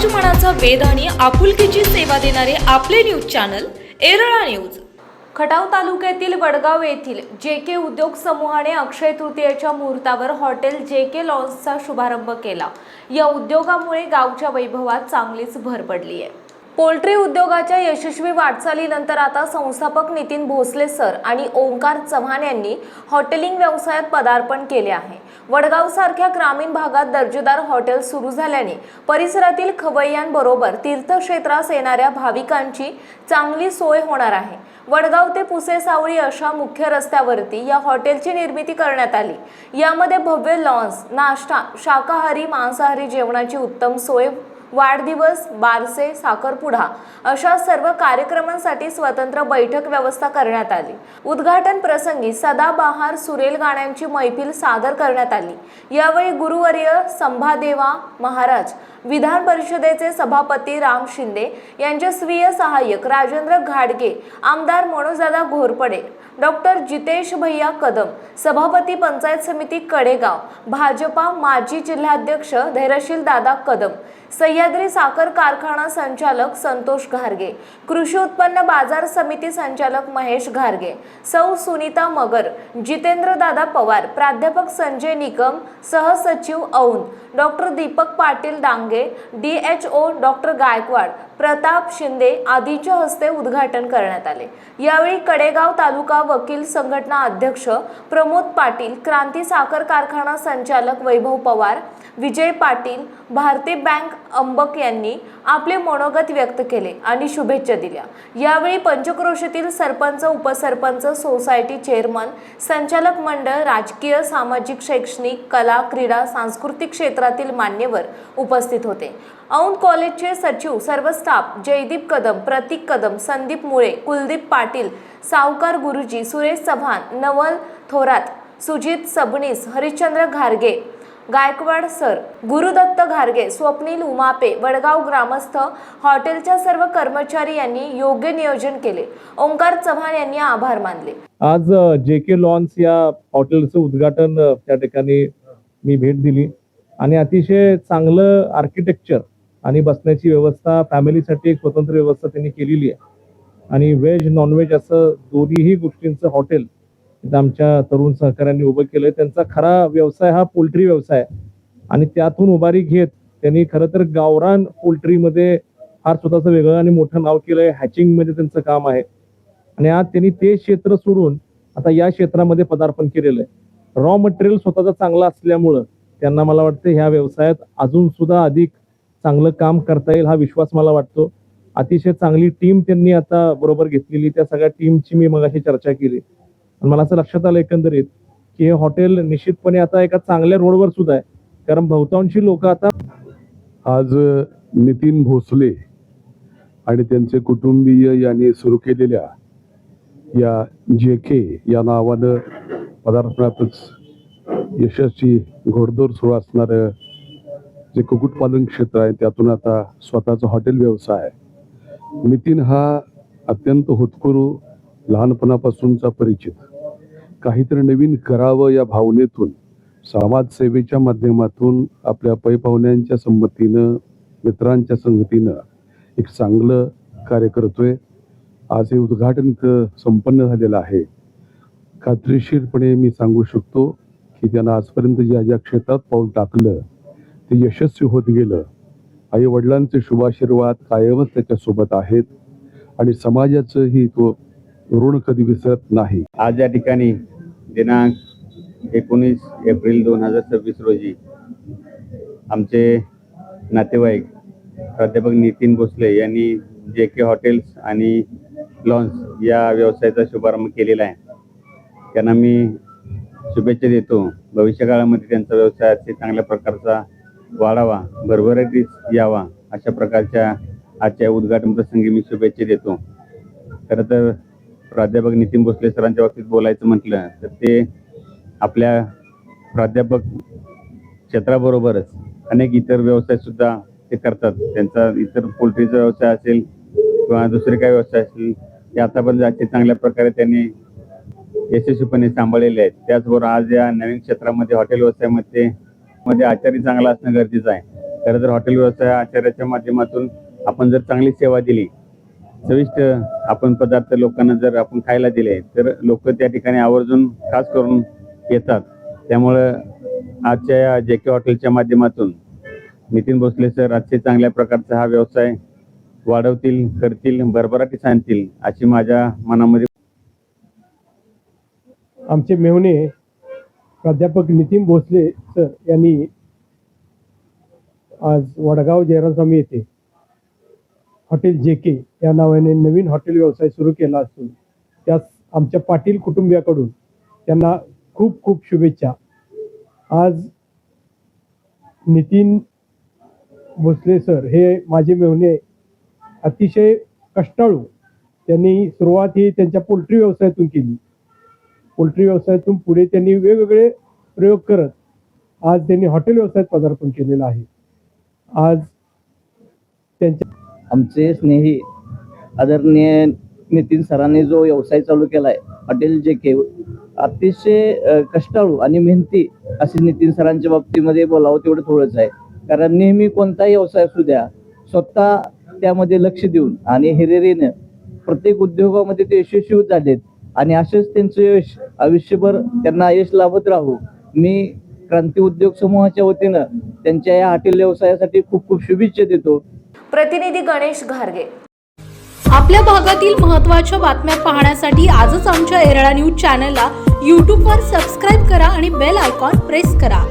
मनाचा वेध आणि आपुलकीची सेवा देणारे आपले news channel Erala news. Khatav तालुक्यातील वडगाव येथील जेके उद्योग समूहाने अक्षय तृतीयेच्या मुहूर्तावर हॉटेल जेके लॉन्सचा शुभारंभ केला। या उद्योगामुळे गावच्या वैभवात चांगलीच भर पडली आहे। पोल्ट्री उद्योगाच्या यशस्वी वाटचालीनंतर आता संस्थापक नितीन भोसले सर आणि ओंकार चव्हाण यांनी हॉटेलिंग व्यवसायात पदार्पण केले आहे। वडगाव सारख्या ग्रामीण भागात दर्जेदार हॉटेल सुरू झाल्याने परिसरातील खवय्यांबरोबर तीर्थक्षेत्रास येणाऱ्या भाविकांची चांगली सोय होणार आहे। वडगाव ते पुसे सावळी अशा मुख्य रस्त्यावरती या हॉटेलची निर्मिती करण्यात आली। यामध्ये भव्य लॉन्स, नाश्ता, शाकाहारी मांसाहारी जेवणाची उत्तम सोय, वाढदिवस, बारसे, साखरपुडा अशा सर्व कार्यक्रमांसाठी स्वतंत्र बैठक व्यवस्था करण्यात आली। उद्घाटन प्रसंगी सदाबहार सुरेल गाण्यांची मैफिल सादर करण्यात आली। यावेळी गुरुवर्य संभादेवा महाराज, विधान परिषदेचे सभापती राम शिंदे यांचे स्वीय सहाय्यक राजेंद्र घाडगे, आमदार मनोजदादा घोरपडे, डॉक्टर जितेश भैया कदम, सभापती पंचायत समिती कडेगाव, भाजपा माजी जिल्हाध्यक्ष धैर्यशील दादा कदम, सह्याद्री साखर कारखाना संचालक संतोष घारगे, कृषी उत्पन्न बाजार समिती संचालक महेश घारगे, सौ सुनीता मगर, जितेंद्र दादा पवार, प्राध्यापक संजय निकम, सहसचिव Aundh, doctor Deepak Patil Dange, DHO doctor Gaikwad, Pratap Shinde आदींच्या हस्ते उद्घाटन करण्यात आले। यावेळी कडेगाव तालुका वकील संघटना अध्यक्ष प्रमोद पाटील, क्रांती साखर कारखाना संचालक वैभव पवार, विजय पाटील, भारती बँक अंबक यांनी आपले मनोगत व्यक्त केले आणि शुभेच्छा दिल्या। यावेळी पंचक्रोशीतील सरपंच, उपसरपंच, सोसायटी चेअरमन, संचालक मंडळ, राजकीय, सामाजिक, शैक्षणिक, कला, क्रीडा, सांस्कृतिक क्षेत्रातील मान्यवर उपस्थित होते। औंध कॉलेजचे सचिव, सर्व स्टाफ, जयदीप कदम, प्रतीक कदम, संदीप मुळे, कुलदीप पाटील, सावकार गुरुजी, सुरेश चव्हाण, नवल थोरात, सुजित सबनीस, हरिश्चंद्र घारगे, गायकवाड सर, गुरुदत्त घारगे, स्वप्नील उमापे, वडगाव ग्रामस्थ, हॉटेलच्या सर्व कर्मचारी यांनी योग्य नियोजन केले। ओंकार चव्हाण यांनी आभार मानले। आज जेके लॉन्स या हॉटेलचं उद्घाटन त्या ठिकाणी मी भेट दिली आणि अतिशय चांगलं आर्किटेक्चर आणि बसण्याची व्यवस्था, फॅमिलीसाठी एक स्वतंत्र व्यवस्था त्यांनी केलेली आहे आणि व्हेज नॉनव्हेज असं दोन्हीही गोष्टींचं हॉटेल आमच्या तरुण सहकाऱ्यांनी उभं केलंय। त्यांचा खरा व्यवसाय हा पोल्ट्री व्यवसाय आणि त्यातून उभारी घेत त्यांनी खरं तर गावरान पोल्ट्रीमध्ये फार स्वतःचं वेगळं आणि मोठं नाव केलंय। हॅचिंग मध्ये त्यांचं काम आहे आणि आज त्यांनी ते क्षेत्र सोडून आता या क्षेत्रामध्ये पदार्पण केलेलं आहे। रॉ मटेरियल स्वतःचा चांगला असल्यामुळं त्यांना मला वाटतं ह्या व्यवसायात अजून सुद्धा अधिक चांगलं काम करता येईल हा विश्वास मला वाटतो। अतिशय चांगली टीम त्यांनी आता बरोबर घेतलेली, त्या सगळ्या टीमची मी मगाशी चर्चा केली आणि मला असं लक्षात आलं एकंदरीत की हे हॉटेल निश्चितपणे आता एका चांगल्या रोडवर सुद्धा आहे, कारण बहुतांशी लोक आता आज नितीन भोसले आणि त्यांचे कुटुंबीय यांनी सुरू केलेल्या या जेके या नावानं पदार्पणातच यशस्वी घोडदौड सुरू असणारं जे कुक्कुटपालन क्षेत्र आहे त्यातून आता स्वतःचा हॉटेल व्यवसाय आहे। नितीन हा अत्यंत होतकरू, लहानपणापासूनचा परिचित, काहीतरी नवीन करावं या भावनेतून समाजसेवेच्या माध्यमातून आपल्या पैपाहुण्यांच्या संमतीनं, मित्रांच्या संगतीनं एक चांगलं कार्य करतोय। आज हे उद्घाटन संपन्न झालेलं आहे। खात्रीशीरपणे मी सांगू शकतो की त्यांना आजपर्यंत ज्या ज्या क्षेत्रात पाऊल टाकलं ते यशस्वी होत गेलं। आई वडिलांचे शुभाशीर्वाद कायमच त्याच्यासोबत आहेत आणि समाजाचंही तो ऋण कधी विसरत नाही। आज या ठिकाणी दिनांक 19 एप्रिल 2026 रोजी आमचे नातेवाईक प्राध्यापक नितीन भोसले यांनी जेके हॉटेल्स आणि लॉन्स या व्यवसायाचा शुभारंभ केलेला आहे। त्यांना मी शुभेच्छा देतो। भविष्यकाळामध्ये त्यांचा व्यवसाय अति चांगल्या प्रकारचा वाढावा, भरभराटीस यावा अशा प्रकारच्या आजच्या उद्घाटन प्रसंगी मी शुभेच्छा देतो। खरं तर प्राध्यापक नितीन भोसले सरांच्या बाबतीत बोलायचं म्हटलं तर ते आपल्या प्राध्यापक क्षेत्राबरोबरच अनेक इतर व्यवसाय सुद्धा ते करतात। त्यांचा इतर पोल्ट्रीचा व्यवसाय असेल किंवा दुसरे काही व्यवसाय असतील ते आतापर्यंत अति चांगल्या प्रकारे त्यांनी यशस्वीपणे सांभाळलेले आहेत। त्याचबरोबर आज या नवीन क्षेत्रामध्ये हॉटेल व्यवसायामध्ये आचारी चांगला असणं गरजेचं आहे। खरं तर हॉटेल व्यवसाय आचार्याच्या माध्यमातून आपण जर चांगली सेवा दिली, चविष्ट आपण पदार्थ लोकांना जर आपण खायला दिले तर लोक त्या ठिकाणी आवर्जून खास करून येतात. त्यामुळं आजच्या या JK हॉटेलच्या माध्यमातून नितीन भोसले सर आजचे चांगल्या प्रकारचा हा व्यवसाय वाढवतील, करतील, भरभराटीस आणतील अशी माझ्या मनामध्ये. आमचे मेहुणे प्राध्यापक नितीन भोसले सर यांनी आज वडगाव जयरामस्वामी येथे हॉटेल JK या नावाने नवीन हॉटेल व्यवसाय सुरू केला असून त्यास आमच्या पाटील कुटुंबियाकडून त्यांना खूप खूप शुभेच्छा. आज नितीन भोसले सर हे माझे मेहुणे अतिशय कष्टाळू. त्यांनी सुरुवात ही त्यांच्या पोल्ट्री व्यवसायातून केली. पोल्ट्री व्यवसायातून पुढे त्यांनी वेगवेगळे प्रयोग करत आज त्यांनी हॉटेल व्यवसायात पदार्पण केलेलं आहे. आज त्यांच्या आमचे स्नेही आदरणीय नितीन सरांनी जो व्यवसाय चालू केला आहे हॉटेल JK, अतिशय कष्टाळू आणि मेहनती असे नितीन सरांच्या बाबतीमध्ये बोलावं तेवढं थोडंच आहे. कारण नेहमी कोणताही व्यवसाय असू द्या, स्वतः त्यामध्ये लक्ष देऊन आणि हिरिरीनं प्रत्येक उद्योगामध्ये ते यशस्वी झालेत आणि असेच त्यांचं यश आयुष्यभर त्यांना यश लाभत राहू. मी क्रांती उद्योग समूहाच्या वतीनं त्यांच्या या हॉटेल व्यवसायासाठी खूप खूप शुभेच्छा देतो. प्रतिनिधी गणेश घारगे. आपल्या भागातील महत्त्वाच्या बातम्या पाहण्यासाठी आजच आमच्या एरळा न्यूज चॅनलला यूट्यूबवर सबस्क्राईब करा आणि बेल आयकॉन प्रेस करा.